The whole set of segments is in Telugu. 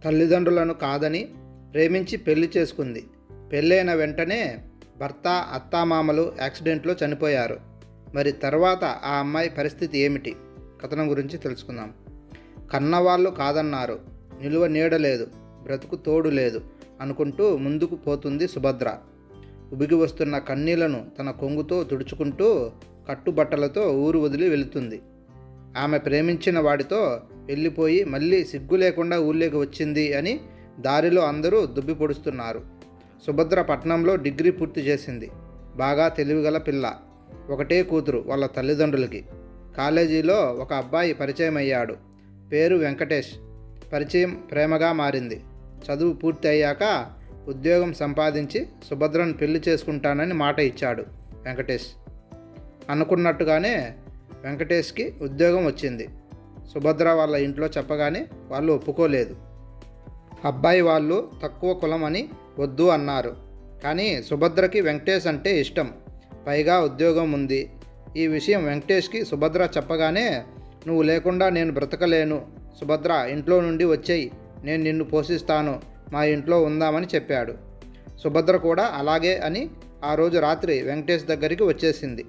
తల్లిదండ్రులను కాదని ప్రేమించి పెళ్లి చేసుకుంది. పెళ్ళైన వెంటనే భర్త, అత్తామామలు యాక్సిడెంట్లో చనిపోయారు. మరి తర్వాత ఆ అమ్మాయి పరిస్థితి ఏమిటి? కథనం గురించి తెలుసుకుందాం. కన్నవాళ్ళు కాదన్నారు, నిలువ నీడ లేదు, బ్రతుకు తోడు లేదు అనుకుంటూ ముందుకు పోతుంది సుభద్ర. ఉబికి వస్తున్న కన్నీళ్లను తన కొంగుతో తుడుచుకుంటూ కట్టుబట్టలతో ఊరు వదిలి వెళుతుంది. ఆమె ప్రేమించిన వాడితో వెళ్ళిపోయి మళ్ళీ సిగ్గు లేకుండా ఊళ్ళోకి వచ్చింది అని దారిలో అందరూ దుబ్బి పొడుస్తున్నారు. సుభద్ర పట్నంలో డిగ్రీ పూర్తి చేసింది. బాగా తెలివిగల పిల్ల. ఒకటే కూతురు వాళ్ళ తల్లిదండ్రులకి. కాలేజీలో ఒక అబ్బాయి పరిచయం అయ్యాడు. పేరు వెంకటేష్. పరిచయం ప్రేమగా మారింది. చదువు పూర్తి అయ్యాక ఉద్యోగం సంపాదించి సుభద్రను పెళ్లి చేసుకుంటానని మాట ఇచ్చాడు వెంకటేష్. అనుకున్నట్టుగానే వెంకటేష్కి ఉద్యోగం వచ్చింది. సుభద్ర వాళ్ళ ఇంట్లో చెప్పగానే వాళ్ళు ఒప్పుకోలేదు. అబ్బాయి వాళ్ళు తక్కువ కులం అని వద్దు అన్నారు. కానీ సుభద్రకి వెంకటేష్ అంటే ఇష్టం. పైగా ఉద్యోగం ఉంది. ఈ విషయం వెంకటేష్కి సుభద్ర చెప్పగానే, నువ్వు లేకుండా నేను బ్రతకలేను, సుభద్ర ఇంట్లో నుండి వచ్చేయి, నేను నిన్ను పోషిస్తాను, మా ఇంట్లో ఉందామని చెప్పాడు. సుభద్ర కూడా అలాగే అని ఆ రోజు రాత్రి వెంకటేష్ దగ్గరికి వచ్చేసింది.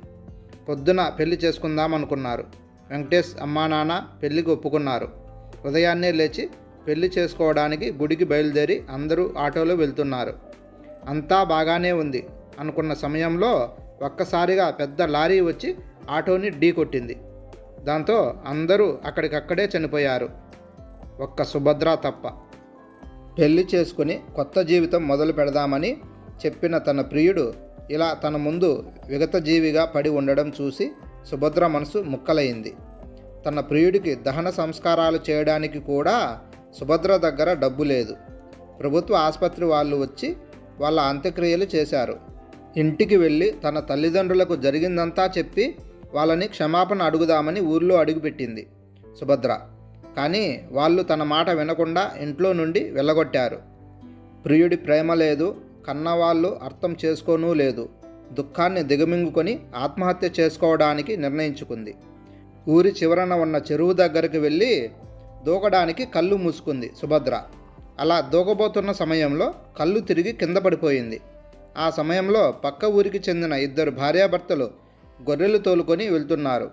పొద్దున పెళ్లి చేసుకుందాం అనుకున్నారు. వెంకటేష్ అమ్మా నాన్న పెళ్లికి ఒప్పుకున్నారు. ఉదయాన్నే లేచి పెళ్లి చేసుకోవడానికి గుడికి బయలుదేరి అందరూ ఆటోలో వెళ్తున్నారు. అంతా బాగానే ఉంది అనుకున్న సమయంలో ఒక్కసారిగా పెద్ద లారీ వచ్చి ఆటోని ఢీ కొట్టింది. దాంతో అందరూ అక్కడికక్కడే చనిపోయారు, ఒక్క సుభద్ర తప్ప. పెళ్లి చేసుకుని కొత్త జీవితం మొదలు పెడదామని చెప్పిన తన ప్రియుడు ఇలా తన ముందు విగతజీవిగా పడి ఉండడం చూసి సుభద్ర మనసు ముక్కలైంది. తన ప్రియుడికి దహన సంస్కారాలు చేయడానికి కూడా సుభద్ర దగ్గర డబ్బు లేదు. ప్రభుత్వ ఆసుపత్రి వాళ్ళు వచ్చి వాళ్ళ అంత్యక్రియలు చేశారు. ఇంటికి వెళ్ళి తన తల్లిదండ్రులకు జరిగిందంతా చెప్పి వాళ్ళని క్షమాపణ అడుగుదామని ఊర్లో అడుగుపెట్టింది సుభద్ర. కానీ వాళ్ళు తన మాట వినకుండా ఇంట్లో నుండి వెళ్ళగొట్టారు. ప్రియుడి ప్రేమ లేదు, కన్నవాళ్ళు అర్థం చేసుకోనూ లేదు. దుఃఖాన్ని దిగమింగుకొని ఆత్మహత్య చేసుకోవడానికి నిర్ణయించుకుంది. ఊరి చివరన ఉన్న చెరువు దగ్గరికి వెళ్ళి దూకడానికి కళ్ళు మూసుకుంది సుభద్ర. అలా దూకబోతున్న సమయంలో కళ్ళు తిరిగి కింద పడిపోయింది. ఆ సమయంలో పక్క ఊరికి చెందిన ఇద్దరు భార్యాభర్తలు గొర్రెలు తోలుకొని వెళ్తున్నారు.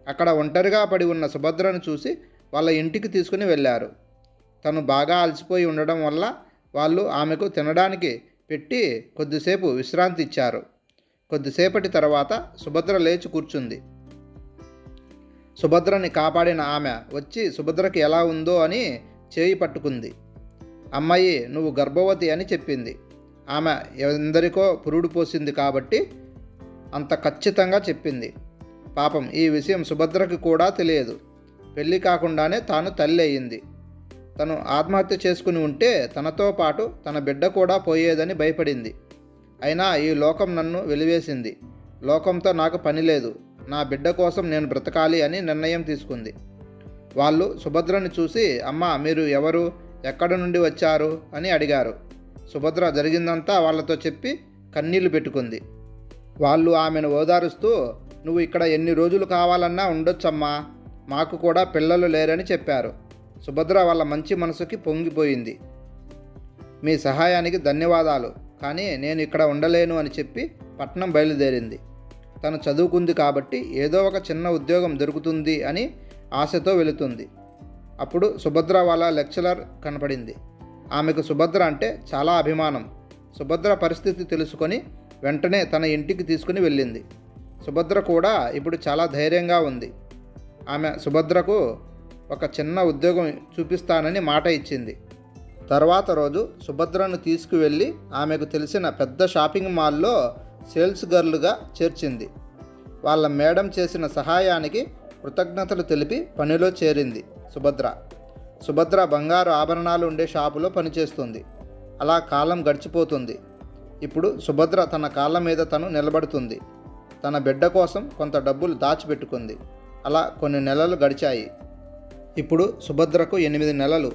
అక్కడ ఒంటరిగా పడి ఉన్న సుభద్రను చూసి వాళ్ళ ఇంటికి తీసుకుని వెళ్ళారు. తను బాగా అలసిపోయి ఉండడం వల్ల వాళ్ళు ఆమెకు తినడానికి పెట్టి కొద్దిసేపు విశ్రాంతి ఇచ్చారు. కొద్దిసేపటి తర్వాత సుభద్ర లేచి కూర్చుంది. సుభద్రని కాపాడిన ఆమె వచ్చి సుభద్రకి ఎలా ఉందో అని చేయి పట్టుకుంది. అమ్మాయి, నువ్వు గర్భవతి అని చెప్పింది. ఆమె ఎందరికో పురుడు పోసింది కాబట్టి అంత ఖచ్చితంగా చెప్పింది. పాపం ఈ విషయం సుభద్రకి కూడా తెలియదు. పెళ్ళి కాకుండానే తాను తల్లి అయ్యింది. తను ఆత్మహత్య చేసుకుని ఉంటే తనతో పాటు తన బిడ్డ కూడా పోయేదని భయపడింది. అయినా ఈ లోకం నన్ను వెలివేసింది. లోకంతో నాకు పని లేదు, నా బిడ్డ కోసం నేను బ్రతకాలి అని నిర్ణయం తీసుకుంది. వాళ్ళు సుభద్రని చూసి, అమ్మా మీరు ఎవరు, ఎక్కడి నుండి వచ్చారు అని అడిగారు. సుభద్ర జరిగిందంతా వాళ్ళతో చెప్పి కన్నీళ్లు పెట్టుకుంది. వాళ్ళు ఆమెను ఓదారుస్తూ, నువ్వు ఇక్కడ ఎన్ని రోజులు కావాలన్నా ఉండొచ్చమ్మా, మాకు కూడా పిల్లలు లేరని చెప్పారు. సుభద్ర వాళ్ళ మంచి మనసుకి పొంగిపోయింది. మీ సహాయానికి ధన్యవాదాలు, కానీ నేను ఇక్కడ ఉండలేను అని చెప్పి పట్నం బయలుదేరింది. తను చదువుకుంది కాబట్టి ఏదో ఒక చిన్న ఉద్యోగం దొరుకుతుంది అని ఆశతో వెళుతుంది. అప్పుడు సుభద్ర వాళ్ళ లెక్చరర్ కనపడింది. ఆమెకు సుభద్ర అంటే చాలా అభిమానం. సుభద్ర పరిస్థితి తెలుసుకొని వెంటనే తన ఇంటికి తీసుకుని వెళ్ళింది. సుభద్ర కూడా ఇప్పుడు చాలా ధైర్యంగా ఉంది. ఆమె సుభద్రకు ఒక చిన్న ఉద్యోగం చూపిస్తానని మాట ఇచ్చింది. తర్వాత రోజు సుభద్రను తీసుకువెళ్ళి ఆమెకు తెలిసిన పెద్ద షాపింగ్ మాల్లో సేల్స్ గర్ల్గా చేర్చింది. వాళ్ళ మేడం చేసిన సహాయానికి కృతజ్ఞతలు తెలిపి పనిలో చేరింది సుభద్ర. సుభద్ర బంగారు ఆభరణాలు ఉండే షాపులో పనిచేస్తుంది. అలా కాలం గడిచిపోతుంది. ఇప్పుడు సుభద్ర తన కాళ్ళ మీద తను నిలబడుతుంది. తన బిడ్డ కోసం కొంత డబ్బులు దాచిపెట్టుకుంది. అలా కొన్ని నెలలు గడిచాయి. ఇప్పుడు సుభద్రకు 8 నెలలు.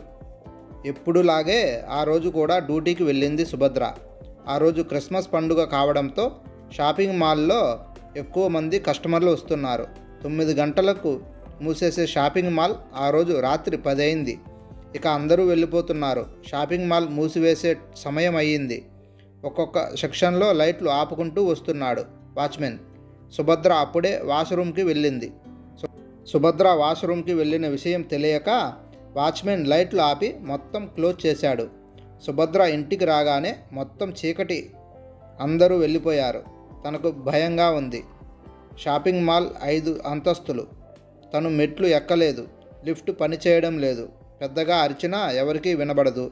ఎప్పుడులాగే ఆ రోజు కూడా డ్యూటీకి వెళ్ళింది సుభద్ర. ఆ రోజు క్రిస్మస్ పండుగ కావడంతో షాపింగ్ మాల్లో ఎక్కువ మంది కస్టమర్లు వస్తున్నారు. 9 గంటలకు మూసేసే షాపింగ్ మాల్ ఆ రోజు రాత్రి 10 అయింది. ఇక అందరూ వెళ్ళిపోతున్నారు. షాపింగ్ మాల్ మూసివేసే సమయం అయ్యింది. ఒక్కొక్క సెక్షన్లో లైట్లు ఆపుకుంటూ వస్తున్నాడు వాచ్మెన్. సుభద్ర అప్పుడే వాష్రూమ్కి వెళ్ళింది. సుభద్ర వాష్రూమ్కి వెళ్ళిన విషయం తెలియక వాచ్మెన్ లైట్లు ఆపి మొత్తం క్లోజ్ చేశాడు. సుభద్ర ఇంటికి రాగానే మొత్తం చీకటి. అందరూ వెళ్ళిపోయారు. తనకు భయంగా ఉంది. షాపింగ్ మాల్ 5 అంతస్తులు. తను మెట్లు ఎక్కలేదు. లిఫ్ట్ పనిచేయడం లేదు. పెద్దగా అరిచినా ఎవరికీ వినబడదు.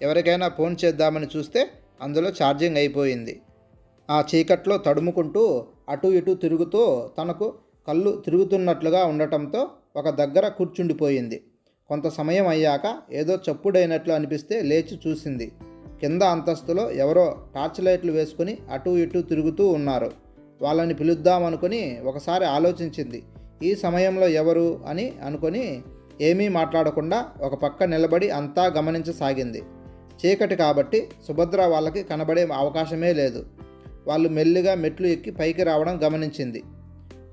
ఎవరికైనా ఫోన్ చేద్దామని చూస్తే అందులో ఛార్జింగ్ అయిపోయింది. ఆ చీకట్లో తడుముకుంటూ అటు ఇటు తిరుగుతూ తనకు కళ్ళు తిరుగుతున్నట్లుగా ఉండటంతో ఒక దగ్గర కూర్చుండిపోయింది. కొంత సమయం అయ్యాక ఏదో చప్పుడైనట్లు అనిపిస్తే లేచి చూసింది. కింద అంతస్తులో ఎవరో టార్చ్ లైట్లు వేసుకుని అటు ఇటు తిరుగుతూ ఉన్నారు. వాళ్ళని పిలుద్దామనుకుని ఒకసారి ఆలోచించింది. ఈ సమయంలో ఎవరు అని అనుకొని ఏమీ మాట్లాడకుండా ఒక పక్క నిలబడి అంతా గమనించసాగింది. చీకటి కాబట్టి సుభద్ర వాళ్ళకి కనబడే అవకాశమే లేదు. వాళ్ళు మెల్లిగా మెట్లు ఎక్కి పైకి రావడం గమనించింది.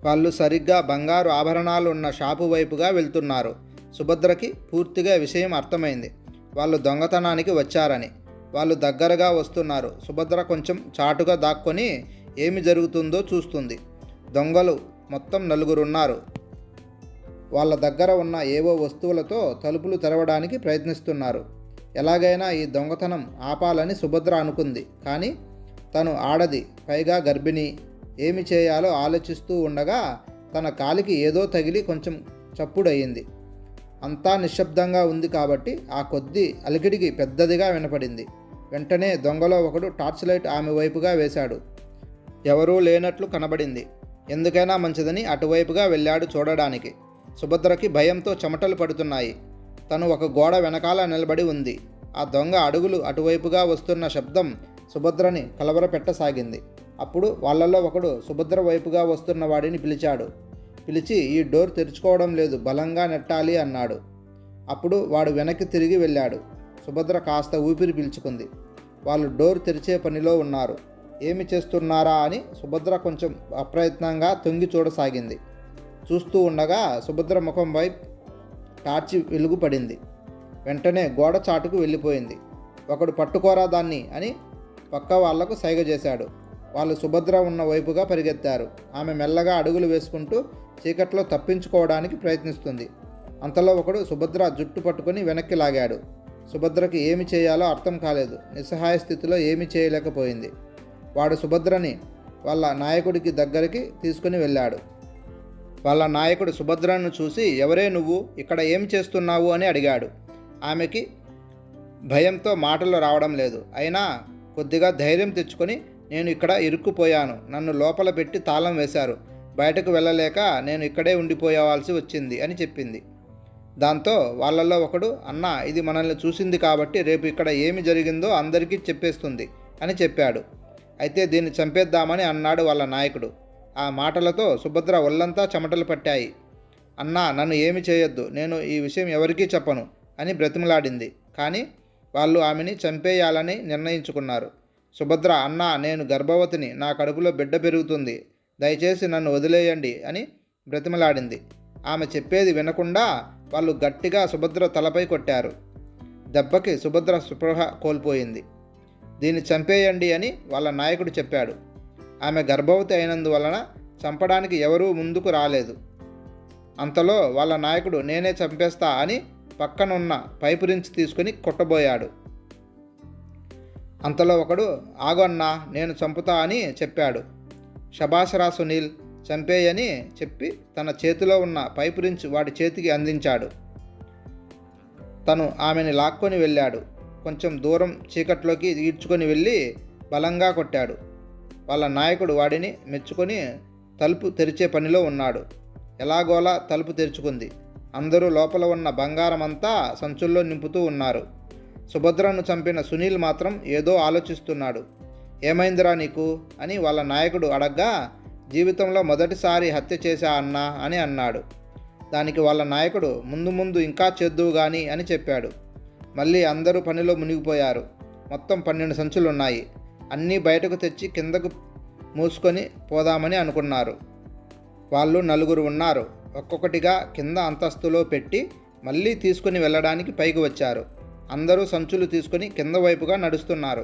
వాళ్ళు సరిగ్గా బంగారు ఆభరణాలు ఉన్న షాపు వైపుగా వెళ్తున్నారు. సుభద్రకి పూర్తిగా విషయం అర్థమైంది. వాళ్ళు దొంగతనానికి వచ్చారని. వాళ్ళు దగ్గరగా వస్తున్నారు. సుభద్ర కొంచెం చాటుగా దాక్కొని ఏమి జరుగుతుందో చూస్తుంది. దొంగలు మొత్తం 4 ఉన్నారు. వాళ్ళ దగ్గర ఉన్న ఏవో వస్తువులతో తలుపులు తెరవడానికి ప్రయత్నిస్తున్నారు. ఎలాగైనా ఈ దొంగతనం ఆపాలని సుభద్ర అనుకుంది. కానీ తను ఆడది, పైగా గర్భిణి. ఏమి చేయాలో ఆలోచిస్తూ ఉండగా తన కాలికి ఏదో తగిలి కొంచెం చప్పుడయింది. అంతా నిశ్శబ్దంగా ఉంది కాబట్టి ఆ కొద్ది అలికిడికి పెద్దదిగా వినపడింది. వెంటనే దొంగలో ఒకడు టార్చ్ లైట్ ఆమె వైపుగా వేశాడు. ఎవరూ లేనట్లు కనబడింది. ఎందుకైనా మంచిదని అటువైపుగా వెళ్ళాడు చూడడానికి. సుభద్రకి భయంతో చెమటలు పడుతున్నాయి. తను ఒక గోడ వెనకాల నిలబడి ఉంది. ఆ దొంగ అడుగులు అటువైపుగా వస్తున్న శబ్దం సుభద్రని కలవరపెట్టసాగింది. అప్పుడు వాళ్ళల్లో ఒకడు సుభద్ర వైపుగా వస్తున్న వాడిని పిలిచి ఈ డోర్ తెరుచుకోవడం లేదు, బలంగా నెట్టాలి అన్నాడు. అప్పుడు వాడు వెనక్కి తిరిగి వెళ్ళాడు. సుభద్ర కాస్త ఊపిరి పీల్చుకుంది. వాళ్ళు డోర్ తెరిచే పనిలో ఉన్నారు. ఏమి చేస్తున్నారా అని సుభద్ర కొంచెం అప్రయత్నంగా తొంగి చూడసాగింది. చూస్తూ ఉండగా సుభద్ర ముఖం వైపు టార్చి వెలుగు పడింది. వెంటనే గోడ చాటుకు వెళ్ళిపోయింది. ఒకడు పట్టుకోరా దాన్ని అని పక్క వాళ్లకు సైగ చేశాడు. వాళ్ళు సుభద్ర ఉన్న వైపుగా పరిగెత్తారు. ఆమె మెల్లగా అడుగులు వేసుకుంటూ చీకట్లో తప్పించుకోవడానికి ప్రయత్నిస్తుంది. అంతలో ఒకడు సుభద్ర జుట్టు పట్టుకుని వెనక్కి లాగాడు. సుభద్రకి ఏమి చేయాలో అర్థం కాలేదు. నిస్సహాయ స్థితిలో ఏమీ చేయలేకపోయింది. వాడు సుభద్రని వాళ్ళ నాయకుడికి దగ్గరికి తీసుకుని వెళ్ళాడు. వాళ్ళ నాయకుడు సుభద్రను చూసి ఎవరే నువ్వు, ఇక్కడ ఏం చేస్తున్నావు అని అడిగాడు. ఆమెకి భయంతో మాటలు రావడం లేదు. అయినా కొద్దిగా ధైర్యం తెచ్చుకొని నేను ఇక్కడ ఇరుక్కుపోయాను, నన్ను లోపల పెట్టి తాళం వేశారు, బయటకు వెళ్ళలేక నేను ఇక్కడే ఉండిపోవాల్సి వచ్చింది అని చెప్పింది. దాంతో వాళ్ళల్లో ఒకడు అన్నా ఇది మనల్ని చూసింది కాబట్టి రేపు ఇక్కడ ఏమి జరిగిందో అందరికీ చెప్పేస్తుంది అని చెప్పాడు. అయితే దీన్ని చంపేద్దామని అన్నాడు వాళ్ళ నాయకుడు. ఆ మాటలతో సుభద్ర ఒళ్ళంతా చెమటలు పట్టాయి. అన్నా నన్ను ఏమి చేయొద్దు, నేను ఈ విషయం ఎవరికీ చెప్పను అని బ్రతిమలాడింది. కానీ వాళ్ళు ఆమెని చంపేయాలని నిర్ణయించుకున్నారు. సుభద్ర అన్నా నేను గర్భవతిని, నా కడుపులో బిడ్డ పెరుగుతుంది, దయచేసి నన్ను వదిలేయండి అని బ్రతిమలాడింది. ఆమె చెప్పేది వినకుండా వాళ్ళు గట్టిగా సుభద్ర తలపై కొట్టారు. దెబ్బకి సుభద్ర స్పృహ కోల్పోయింది. దీన్ని చంపేయండి అని వాళ్ళ నాయకుడు చెప్పాడు. ఆమె గర్భవతి అయినందువలన చంపడానికి ఎవరూ ముందుకు రాలేదు. అంతలో వాళ్ళ నాయకుడు నేనే చంపేస్తా అని పక్కనున్న పైపు రించి తీసుకుని కొట్టబోయాడు. అంతలో ఒకడు ఆగొన్నా నేను చంపుతా అని చెప్పాడు. శభాషరా సునీల్, చంపేయని చెప్పి తన చేతిలో ఉన్న పైపు రించి వాడి చేతికి అందించాడు. తను ఆమెని లాక్కొని వెళ్ళాడు. కొంచెం దూరం చీకట్లోకి ఈడ్చుకొని వెళ్ళి బలంగా కొట్టాడు. వాళ్ళ నాయకుడు వాడిని మెచ్చుకొని తలుపు తెరిచే పనిలో ఉన్నాడు. ఎలాగోలా తలుపు తెరుచుకుంది. అందరూ లోపల ఉన్న బంగారమంతా సంచుల్లో నింపుతూ ఉన్నారు. సుభద్రను చంపిన సునీల్ మాత్రం ఏదో ఆలోచిస్తున్నాడు. ఏమైందిరా నీకు అని వాళ్ళ నాయకుడు అడగ్గా జీవితంలో మొదటిసారి హత్య చేశా అన్నా అని అన్నాడు. దానికి వాళ్ళ నాయకుడు ముందు ముందు ఇంకా చేద్దువు గాని అని చెప్పాడు. మళ్ళీ అందరూ పనిలో మునిగిపోయారు. మొత్తం 12 సంచులున్నాయి. అన్నీ బయటకు తెచ్చి కిందకు మూసుకొని పోదామని అనుకున్నారు. వాళ్ళు 4 ఉన్నారు. ఒక్కొక్కటిగా కింద అంతస్తులో పెట్టి మళ్ళీ తీసుకుని వెళ్ళడానికి పైకి వచ్చారు. అందరూ సంచులు తీసుకుని కింద వైపుగా నడుస్తున్నారు.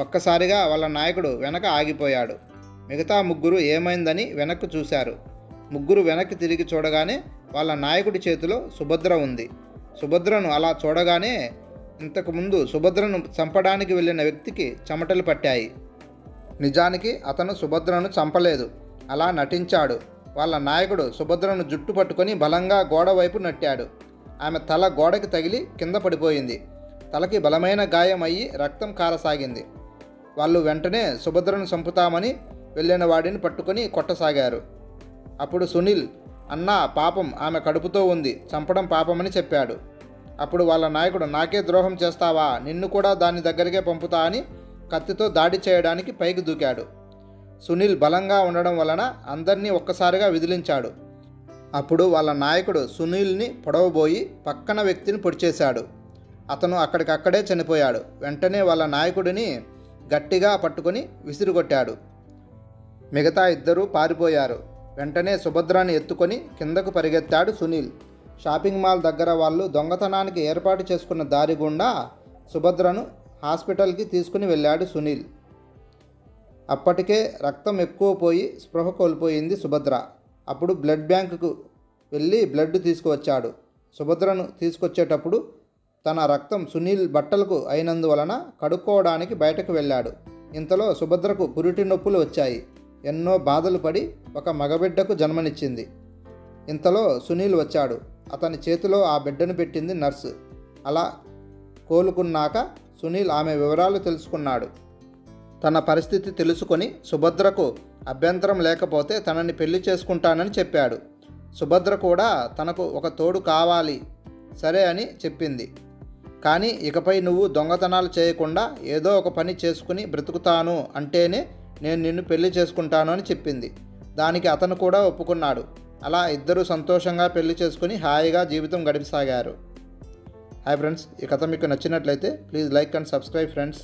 ఒక్కసారిగా వాళ్ళ నాయకుడు వెనక ఆగిపోయాడు. మిగతా ముగ్గురు ఏమైందని వెనక్కు చూశారు. ముగ్గురు వెనక్కి తిరిగి చూడగానే వాళ్ళ నాయకుడి చేతిలో సుభద్ర ఉంది. సుభద్రను అలా చూడగానే ఇంతకుముందు సుభద్రను చంపడానికి వెళ్ళిన వ్యక్తికి చెమటలు పట్టాయి. నిజానికి అతను సుభద్రను చంపలేదు, అలా నటించాడు. వాళ్ళ నాయకుడు సుభద్రను జుట్టు పట్టుకొని బలంగా గోడ వైపు నెట్టాడు. ఆమె తల గోడకి తగిలి కింద పడిపోయింది. తలకి బలమైన గాయం అయ్యి రక్తం కారసాగింది. వాళ్ళు వెంటనే సుభద్రను చంపుతామని వెళ్ళిన వాడిని పట్టుకొని కొట్టసాగారు. అప్పుడు సునీల్, అన్నా పాపం, ఆమె కడుపుతో ఉంది, చంపడం పాపమని చెప్పాడు. అప్పుడు వాళ్ళ నాయకుడు, నాకే ద్రోహం చేస్తావా, నిన్ను కూడా దాని దగ్గరికే పంపుతా అని కత్తితో దాడి చేయడానికి పైకి దూకాడు. సునీల్ బలంగా ఉండడం వలన అందరినీ ఒక్కసారిగా విదిలించాడు. అప్పుడు వాళ్ళ నాయకుడు సునీల్ని పొడవబోయి పక్కన వ్యక్తిని పొడిచేశాడు. అతను అక్కడికక్కడే చనిపోయాడు. వెంటనే వాళ్ళ నాయకుడిని గట్టిగా పట్టుకొని విసిరికొట్టాడు. మిగతా ఇద్దరూ పారిపోయారు. వెంటనే సుభద్రాని ఎత్తుకొని కిందకు పరిగెత్తాడు సునీల్. షాపింగ్ మాల్ దగ్గర వాళ్ళు దొంగతనానికి ఏర్పాటు చేసుకున్న దారి గుండా సుభద్రను హాస్పిటల్కి తీసుకుని వెళ్ళాడు సునీల్. అప్పటికే రక్తం ఎక్కువ పోయి స్పృహ కోల్పోయింది సుభద్ర. అప్పుడు బ్లడ్ బ్యాంకుకు వెళ్ళి బ్లడ్ తీసుకువచ్చాడు. సుభద్రను తీసుకొచ్చేటప్పుడు తన రక్తం సునీల్ బట్టలకు అయినందువలన కడుక్కోవడానికి బయటకు వెళ్ళాడు. ఇంతలో సుభద్రకు పురిటి నొప్పులు వచ్చాయి. ఎన్నో బాధలు పడి ఒక మగబిడ్డకు జన్మనిచ్చింది. ఇంతలో సునీల్ వచ్చాడు. అతని చేతిలో ఆ బిడ్డను పెట్టింది నర్సు. అలా కోలుకున్నాక సునీల్ ఆమె వివరాలు తెలుసుకున్నాడు. తన పరిస్థితి తెలుసుకొని సుభద్రకు అభ్యంతరం లేకపోతే తనని పెళ్లి చేసుకుంటానని చెప్పాడు. సుభద్ర కూడా తనకు ఒక తోడు కావాలి, సరే అని చెప్పింది. కానీ ఇకపై నువ్వు దొంగతనాలు చేయకుండా ఏదో ఒక పని చేసుకుని బ్రతుకుతాను అంటేనే నేను నిన్ను పెళ్లి చేసుకుంటాను అని చెప్పింది. దానికి అతను కూడా ఒప్పుకున్నాడు. అలా ఇద్దరూ సంతోషంగా పెళ్లి చేసుకుని హాయిగా జీవితం గడిపసాగారు. హాయ్ ఫ్రెండ్స్, ఈ కథ మీకు నచ్చినట్లయితే please like and subscribe friends.